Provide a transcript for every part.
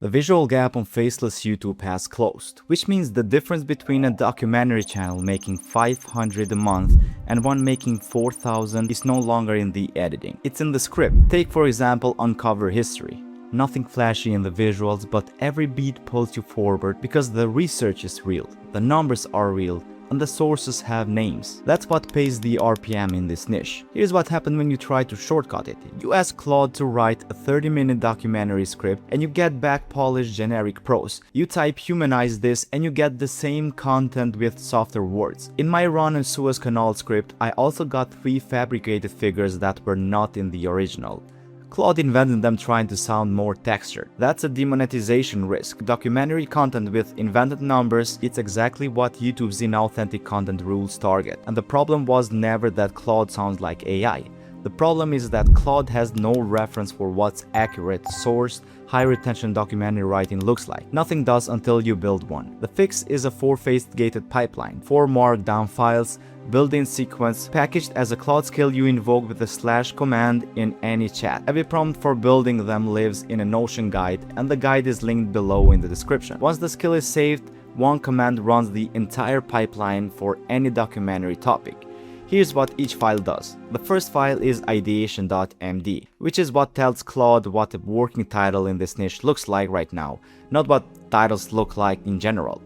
The visual gap on faceless YouTube has closed, which means the difference between a documentary channel making 500 a month and one making 4,000 is no longer in the editing. It's in the script. Take for example Uncover History. Nothing flashy in the visuals, but every beat pulls you forward because the research is real, the numbers are real, and the sources have names. That's what pays the RPM in this niche. Here's what happened when you try to shortcut it. You ask Claude to write a 30-minute documentary script and you get back polished generic prose. You type Humanize this and you get the same content with softer words. In my run and Suez Canal script, I also got 3 fabricated figures that were not in the original. Claude invented them trying to sound more textured. That's a demonetization risk. Documentary content with invented numbers, it's exactly what YouTube's inauthentic content rules target. And the problem was never that Claude sounds like AI. The problem is that Claude has no reference for what's accurate, sourced, high-retention documentary writing looks like. Nothing does until you build one. The fix is a 4-phased gated pipeline, 4 markdown files, built-in sequence, packaged as a Claude skill you invoke with a / command in any chat. Every prompt for building them lives in a Notion guide, and the guide is linked below in the description. Once the skill is saved, one command runs the entire pipeline for any documentary topic. Here's what each file does. The first file is ideation.md, which is what tells Claude what a working title in this niche looks like right now, not what titles look like in general.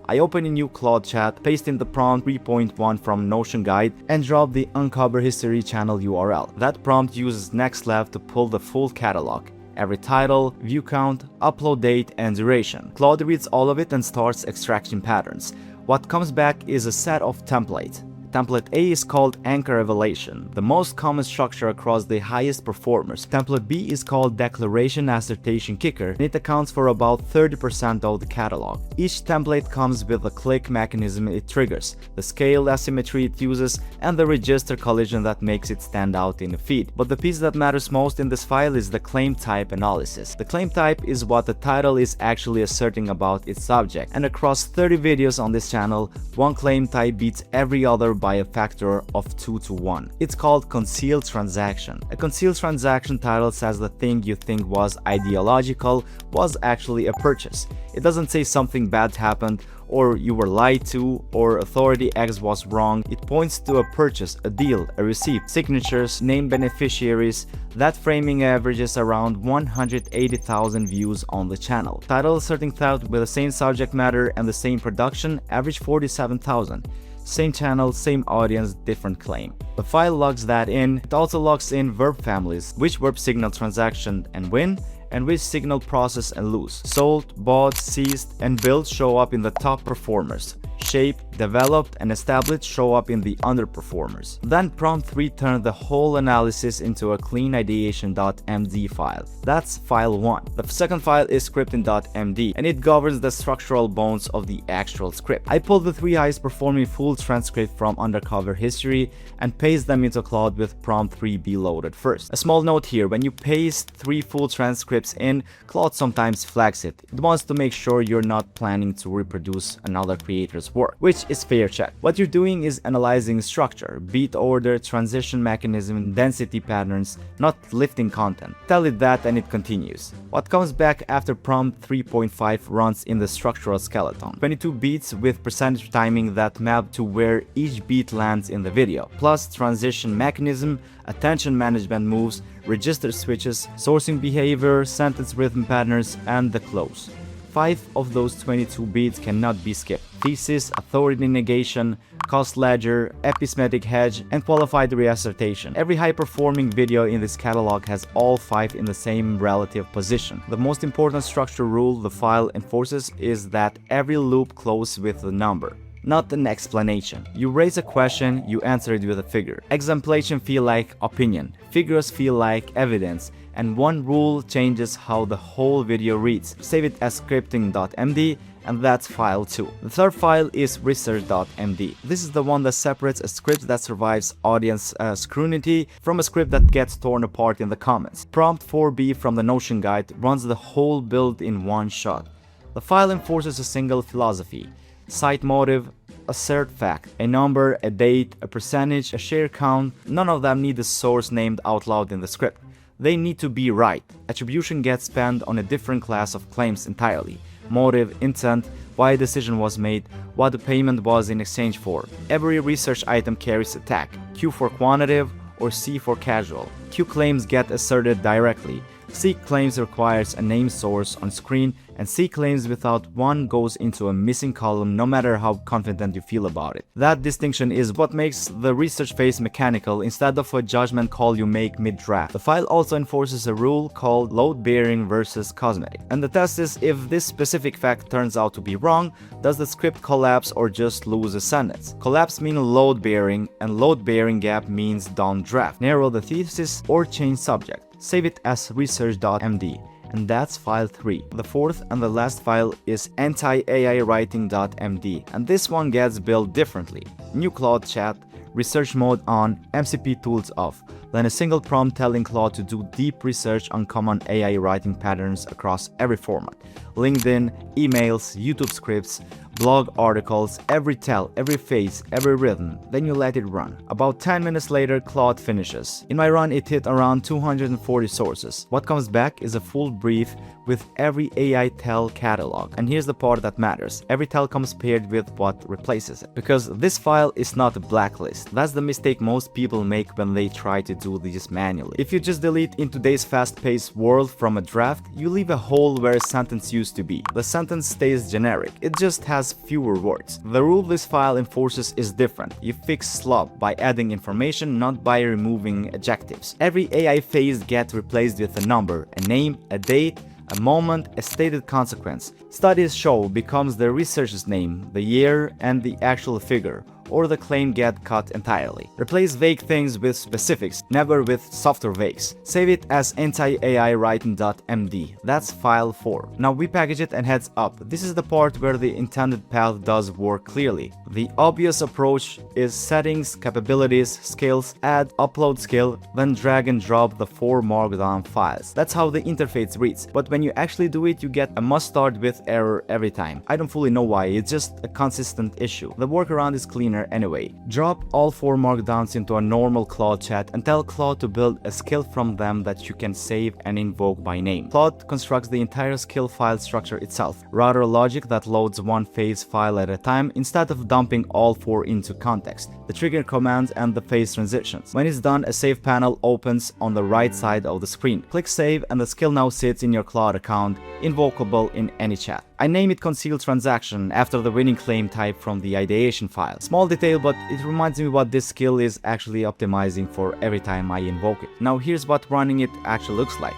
I open a new Claude chat, paste in the prompt 3.1 from Notion Guide, and drop the Uncover History channel URL. That prompt uses next left to pull the full catalog. Every title, view count, upload date, and duration. Claude reads all of it and starts extracting patterns. What comes back is a set of templates. Template A is called Anchor Revelation, the most common structure across the highest performers. Template B is called Declaration Assertion Kicker, and it accounts for about 30% of the catalog. Each template comes with a click mechanism it triggers, the scale asymmetry it uses, and the register collision that makes it stand out in the feed. But the piece that matters most in this file is the claim type analysis. The claim type is what the title is actually asserting about its subject, and across 30 videos on this channel, one claim type beats every other by a factor of 2 to 1. It's called concealed transaction. A concealed transaction title says the thing you think was ideological was actually a purchase. It doesn't say something bad happened, or you were lied to, or authority X was wrong. It points to a purchase, a deal, a receipt, signatures, named beneficiaries. That framing averages around 180,000 views on the channel. Title asserting theft with the same subject matter and the same production average 47,000. Same channel, same audience, different claim. The file logs that in. It also logs in verb families, which verb signal transaction and win, and which signal process and lose. Sold, bought, seized, and built show up in the top performers. Shape, developed, and established show up in the underperformers. Then prompt return the whole analysis into a clean ideation.md file. That's file 1. The second file is scripting.md, and it governs the structural bones of the actual script. I pulled the 3 highest performing full transcript from Uncover History and paste them into Claude with prompt 3b loaded first. A small note here, when you paste 3 full transcripts in, Claude sometimes flags it. It wants to make sure you're not planning to reproduce another creator's work, which is fair check. What you're doing is analyzing structure, beat order, transition mechanism, density patterns, not lifting content. Tell it that and it continues. What comes back after prompt 3.5 runs in the structural skeleton. 22 beats with percentage timing that map to where each beat lands in the video, plus transition mechanism, attention management moves, register switches, sourcing behavior, sentence rhythm patterns, and the close. 5 of those 22 beats cannot be skipped. Thesis, authority negation, cost ledger, epistemic hedge, and qualified reassertation. Every high-performing video in this catalog has all 5 in the same relative position. The most important structure rule the file enforces is that every loop closes with a number, not an explanation. You raise a question, you answer it with a figure. Exemplation feel like opinion, figures feel like evidence, and one rule changes how the whole video reads. Save it as scripting.md, and that's file 2. The third file is research.md. This is the one that separates a script that survives audience scrutiny from a script that gets torn apart in the comments. Prompt 4b from the Notion Guide runs the whole build in one shot. The file enforces a single philosophy: cite motive, assert fact, a number, a date, a percentage, a share count. None of them need the source named out loud in the script. they need to be right. Attribution gets spent on a different class of claims entirely. Motive, intent, why a decision was made, what the payment was in exchange for. Every research item carries a tag, Q for quantitative or C for casual. Q claims get asserted directly. C claims requires a named source on screen, and C claims without one goes into a missing column no matter how confident you feel about it. That distinction is what makes the research phase mechanical instead of a judgment call you make mid-draft. The file also enforces a rule called load-bearing versus cosmetic. And the test is if this specific fact turns out to be wrong, does the script collapse or just lose a sentence? Collapse means load-bearing, and load-bearing gap means downdraft. Narrow the thesis or change subject. Save it as research.md. And that's file 3. The fourth and the last file is anti-AI-writing.md, and this one gets built differently. New Claude chat, research mode on, MCP tools off, then a single prompt telling Claude to do deep research on common AI writing patterns across every format. LinkedIn, emails, YouTube scripts, blog articles, every tell, every phase, every rhythm, then you let it run. About 10 minutes later, Claude finishes. In my run, it hit around 240 sources. What comes back is a full brief with every AI tell catalog. And here's the part that matters. Every tell comes paired with what replaces it. Because this file is not a blacklist. That's the mistake most people make when they try to do this manually. If you just delete in today's fast-paced world from a draft, you leave a hole where a sentence used to be. The sentence stays generic. It just has fewer words. The rule this file enforces is different. You fix slop by adding information, not by removing adjectives. Every AI phase gets replaced with a number, a name, a date, a moment, a stated consequence. Studies show becomes the researcher's name, the year, and the actual figure, or the claim get cut entirely. Replace vague things with specifics, never with softer vagues. Save it as anti-AI-writing.md. That's file 4. Now we package it and heads up. This is the part where the intended path does work clearly. The obvious approach is settings, capabilities, skills, add, upload skill, then drag and drop the 4 markdown files. That's how the interface reads, but when you actually do it, you get a must start with error every time. I don't fully know why, it's just a consistent issue. The workaround is cleaner anyway. Drop all 4 markdowns into a normal Claude chat and tell Claude to build a skill from them that you can save and invoke by name. Claude constructs the entire skill file structure itself, rather logic that loads one phase file at a time instead of dumping all 4 into context, the trigger commands and the phase transitions. When it's done, a save panel opens on the right side of the screen. Click save and the skill now sits in your Claude account, invocable in any chat. I name it concealed transaction after the winning claim type from the ideation file. Small detail, but it reminds me what this skill is actually optimizing for every time I invoke it. Now here's what running it actually looks like.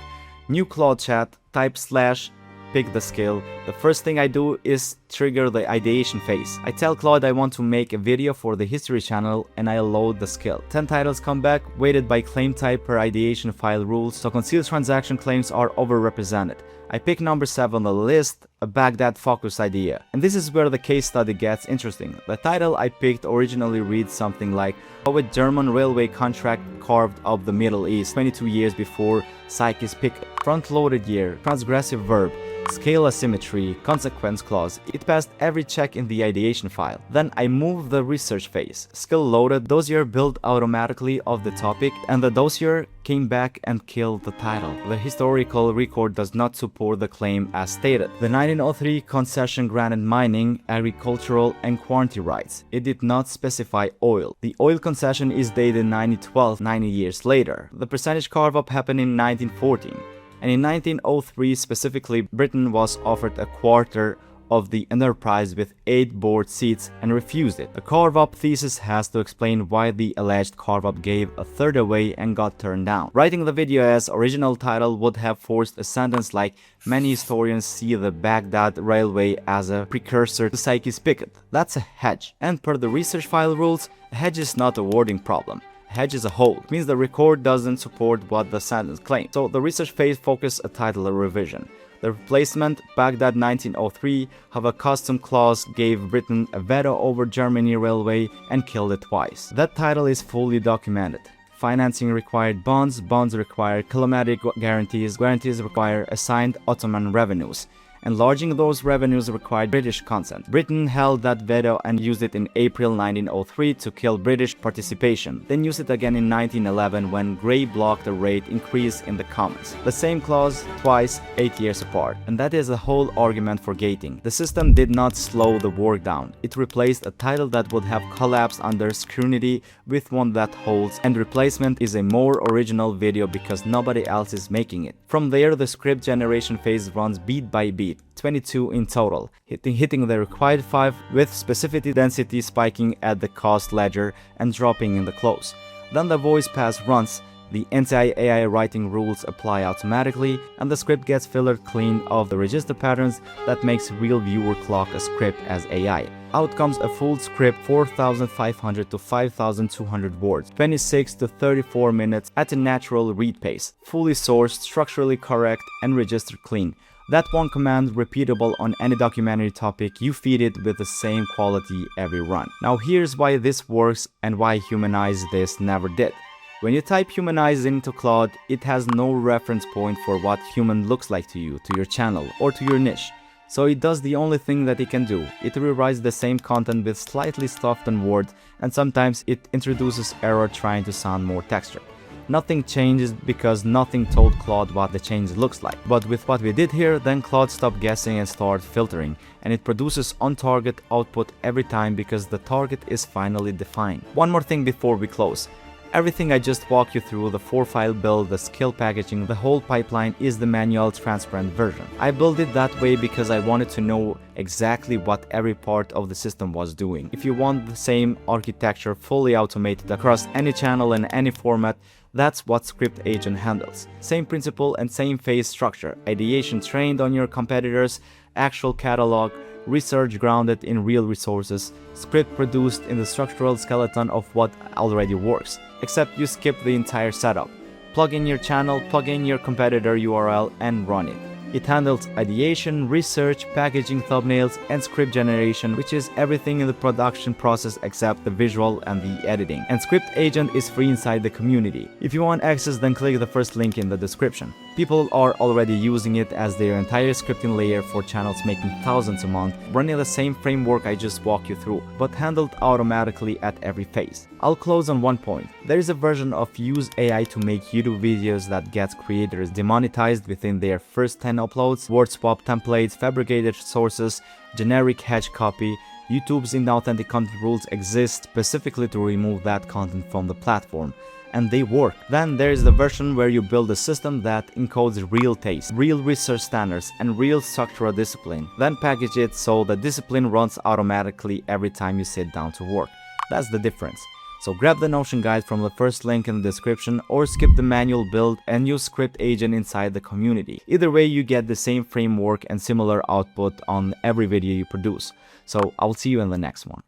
New Claude chat, type / pick the skill. The first thing I do is trigger the ideation phase. I tell Claude I want to make a video for the history channel and I load the skill. 10 titles come back, weighted by claim type per ideation file rules, so concealed transaction claims are overrepresented. I pick number 7 on the list, a Baghdad-focused idea. And this is where the case study gets interesting. The title I picked originally reads something like how a German railway contract carved up the Middle East 22 years before Psyche's pick. Front-loaded year, transgressive verb, scale asymmetry, consequence clause. It passed every check in the ideation file. Then I move the research phase. Skill loaded, dossier built automatically of the topic, and the dossier came back and killed the title. The historical record does not support the claim as stated. The 1903 concession granted mining, agricultural, and quarantine rights. It did not specify oil. The oil concession is dated 1912, 90 years later. The percentage carve-up happened in 1914. And in 1903 specifically, Britain was offered a quarter of the enterprise with 8 board seats and refused it. The carve-up thesis has to explain why the alleged carve-up gave a third away and got turned down. Writing the video as original title would have forced a sentence like, many historians see the Baghdad Railway as a precursor to Psyche's Picket. That's a hedge. And per the research file rules, a hedge is not a wording problem. Hedge is a hole. It means the record doesn't support what the sentence claims. So the research phase focused a title revision. The replacement, Baghdad 1903, have a custom clause gave Britain a veto over Germany railway and killed it twice. That title is fully documented. Financing required bonds, bonds require climatic guarantees, guarantees require assigned Ottoman revenues. Enlarging those revenues required British consent. Britain held that veto and used it in April 1903 to kill British participation, then used it again in 1911 when Grey blocked the rate increase in the Commons. The same clause twice, 8 years apart. And that is the whole argument for gating. The system did not slow the work down. It replaced a title that would have collapsed under scrutiny with one that holds, and replacement is a more original video because nobody else is making it. From there, the script generation phase runs beat by beat, 22 in total, hitting the required 5 with specificity density spiking at the cost ledger and dropping in the close. Then the voice pass runs, the anti-AI writing rules apply automatically, and the script gets filtered clean of the register patterns that makes real viewer clock a script as AI. Out comes a full script 4,500 to 5,200 words, 26 to 34 minutes at a natural read pace, fully sourced, structurally correct, and registered clean. That one command repeatable on any documentary topic, you feed it with the same quality every run. Now here's why this works and why Humanize this never did. When you type Humanize into Claude, it has no reference point for what human looks like to you, to your channel, or to your niche. So it does the only thing that it can do. It rewrites the same content with slightly softened words, and sometimes it introduces error trying to sound more textured. Nothing changes because nothing told Claude what the change looks like. But with what we did here, then Claude stopped guessing and started filtering, and it produces on-target output every time because the target is finally defined. One more thing before we close. Everything I just walked you through, the 4-file build, the skill packaging, the whole pipeline is the manual transparent version. I built it that way because I wanted to know exactly what every part of the system was doing. If you want the same architecture fully automated across any channel and any format, that's what ScriptAgent handles. Same principle and same phase structure. Ideation trained on your competitors, actual catalog, research grounded in real resources, script produced in the structural skeleton of what already works. Except you skip the entire setup. Plug in your channel, plug in your competitor URL and run it. It handles ideation, research, packaging, thumbnails, and script generation, which is everything in the production process except the visual and the editing. And ScriptAgent is free inside the community. If you want access, then click the first link in the description. People are already using it as their entire scripting layer for channels making thousands a month, running the same framework I just walked you through, but handled automatically at every phase. I'll close on one point. There is a version of Use AI to make YouTube videos that gets creators demonetized within their first 10 uploads, word swap templates, fabricated sources, generic hedge copy. YouTube's inauthentic content rules exist specifically to remove that content from the platform, and they work. Then there is the version where you build a system that encodes real taste, real research standards, and real structural discipline. Then package it so the discipline runs automatically every time you sit down to work. That's the difference. So grab the Notion guide from the first link in the description or skip the manual build and use ScriptAgent inside the community. Either way, you get the same framework and similar output on every video you produce. So I'll see you in the next one.